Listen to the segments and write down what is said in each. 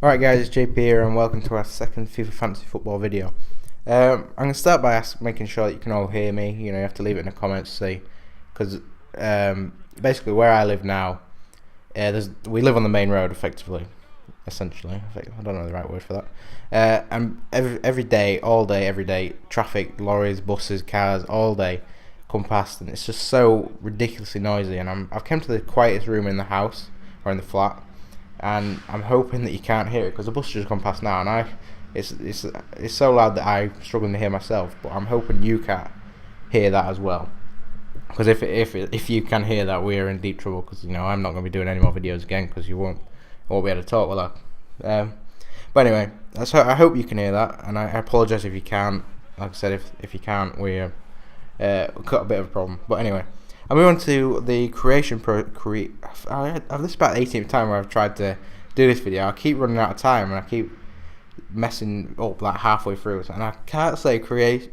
Alright guys, it's JP here and welcome to our second FIFA Fantasy Football video. I'm going to start by making sure that you can all hear me. You have to leave it in the comments to see, because basically where I live now, we live on the main road effectively, essentially. I don't know the right word for that. And every day, all day, every day, traffic, lorries, buses, cars, all day come past, and it's just so ridiculously noisy. And I've come to the quietest room in the house or in the flat, and I'm hoping that you can't hear it because the bus just gone past now, and it's so loud that I'm struggling to hear myself. But I'm hoping you can't hear that as well, because if you can hear that, we are in deep trouble. Because I'm not going to be doing any more videos again because you won't be able to talk with that. But anyway, I hope you can hear that, and I apologise if you can't. Like I said, if you can't, we've got a bit of a problem. But anyway, I move on to the creation this is about the 18th time where I've tried to do this video. I keep running out of time and I keep messing up like halfway through, and I can't say creation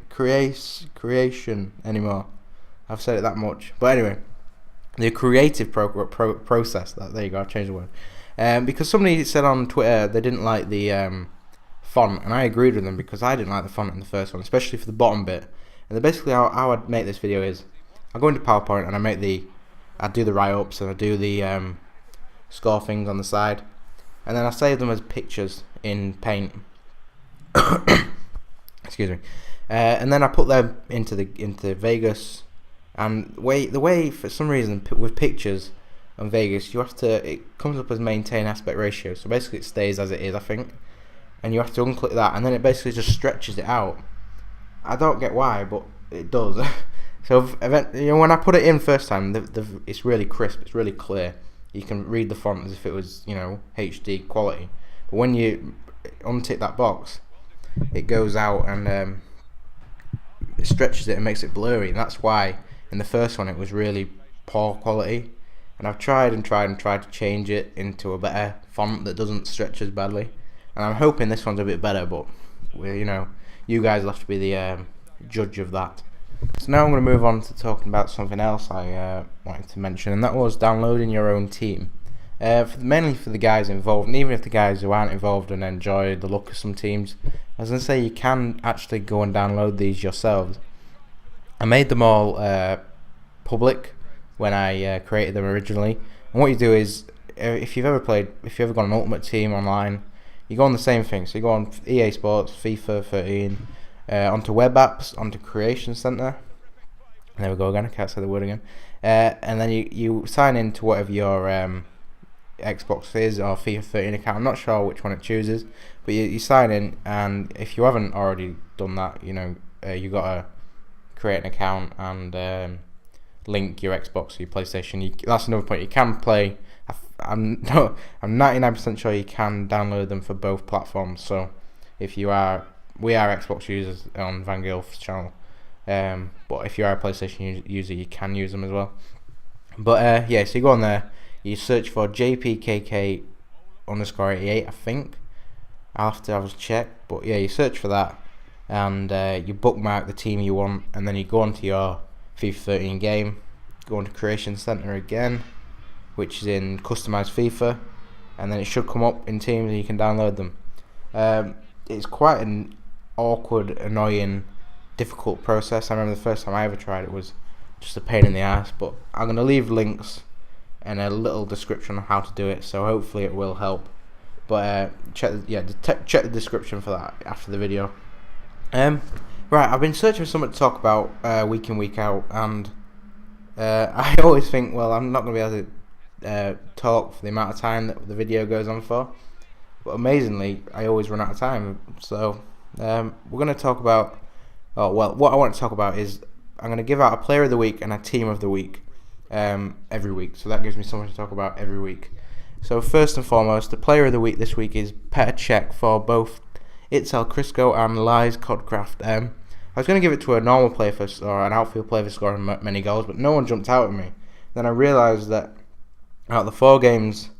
anymore. I've said it that much. But anyway, the creative process. There you go. I changed the word. Because somebody said on Twitter they didn't like the font, and I agreed with them because I didn't like the font in the first one, especially for the bottom bit. And basically how I'd make this video is, I go into PowerPoint and I do the write-ups and I do the score things on the side, and then I save them as pictures in Paint. Excuse me. And then I put them into Vegas. And the way for some reason with pictures on Vegas, it comes up as maintain aspect ratio. So basically it stays as it is, I think, and you have to unclick that, and then it basically just stretches it out. I don't get why, but it does. So when I put it in first time, it's really crisp, it's really clear. You can read the font as if it was HD quality. But when you untick that box, it goes out and it stretches it and makes it blurry. And that's why in the first one it was really poor quality. And I've tried to change it into a better font that doesn't stretch as badly. And I'm hoping this one's a bit better, but you guys will have to be the judge of that. So now I'm going to move on to talking about something else I wanted to mention, and that was downloading your own team. Mainly for the guys involved, and even if the guys who aren't involved and enjoy the look of some teams, I was going to say you can actually go and download these yourselves. I made them all public when I created them originally, and what you do is, if you've ever got an Ultimate Team online, you go on the same thing. So you go on EA Sports, FIFA 13, onto web apps, onto Creation Center. There we go again, I can't say the word again. And then you sign in to whatever your Xbox is, or FIFA 13 account. I'm not sure which one it chooses, but you sign in, and if you haven't already done that, you gotta create an account and link your Xbox or your PlayStation. That's another point. You can play. I'm 99% sure you can download them for both platforms. So if we are Xbox users on Van Gilf's channel, but if you are a PlayStation user, you can use them as well. But yeah, so you go on there, you search for JPKK _88, I think. I'll have to have a check, but yeah, you search for that, and you bookmark the team you want, and then you go onto your FIFA 13 game, go into Creation Center again, which is in Customise FIFA, and then it should come up in teams and you can download them. It's quite an awkward, annoying, difficult process. I remember the first time I ever tried it was just a pain in the ass, but I'm going to leave links and a little description on how to do it, so hopefully it will help. But check the description for that after the video. Right, I've been searching for something to talk about week in, week out, and I always think, well, I'm not going to be able to talk for the amount of time that the video goes on for, but amazingly I always run out of time. So we're going to talk about what I want to talk about is I'm going to give out a player of the week and a team of the week every week, so that gives me something to talk about every week. So first and foremost, the player of the week this week is Petr Cech for both Itzel Crisco and Lies Codcraft. I was going to give it to a normal player or an outfield player for scoring many goals, but no one jumped out at me. Then I realised that out of the 4 games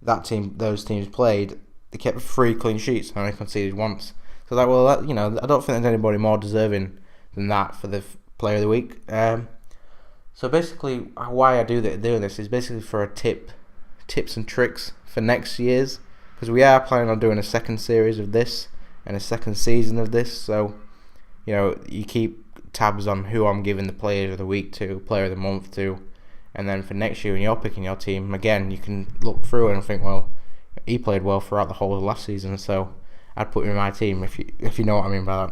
those teams played, they kept 3 clean sheets and only conceded once. So I don't think there's anybody more deserving than that for the player of the week. So basically, why I doing this is basically for tips and tricks for next year's because we are planning on doing a second series of this and a second season of this. So, you know, you keep tabs on who I'm giving the player of the week to, player of the month to, and then for next year when you're picking your team, again, you can look through and think, well, he played well throughout the whole of last season, so I'd put him in my team, if you know what I mean by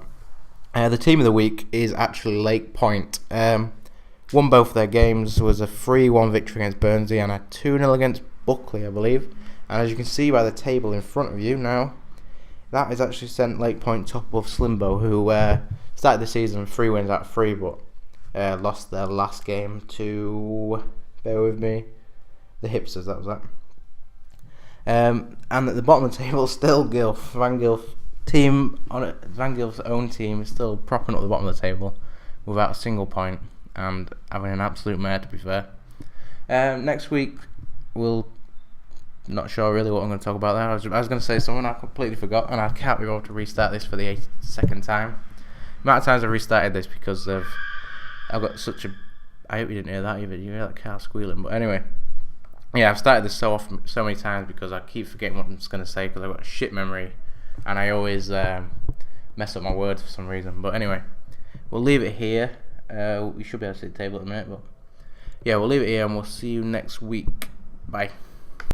that. The team of the week is actually Lake Point. Won both their games, was a 3-1 victory against Bernsey and a 2-0 against Buckley, I believe. And as you can see by the table in front of you now, that has actually sent Lake Point top of Slimbo, who started the season 3 wins out of 3, but lost their last game to, bear with me, the Hipsters, that was that. And at the bottom of the table, still Gilf. Van Gilf's own team is still propping up the bottom of the table without a single point and having an absolute mare, to be fair. Next week, not sure really what I'm going to talk about there. I was going to say something I completely forgot, and I can't be able to restart this for the 82nd time. The amount of times I've restarted this because I've got such a... I hope you didn't hear that either. You hear that car squealing? But anyway, yeah, I've started this so many times because I keep forgetting what I'm just going to say because I've got a shit memory, and I always mess up my words for some reason. But anyway, we'll leave it here. We should be able to see the table at a minute, but yeah, we'll leave it here, and we'll see you next week. Bye.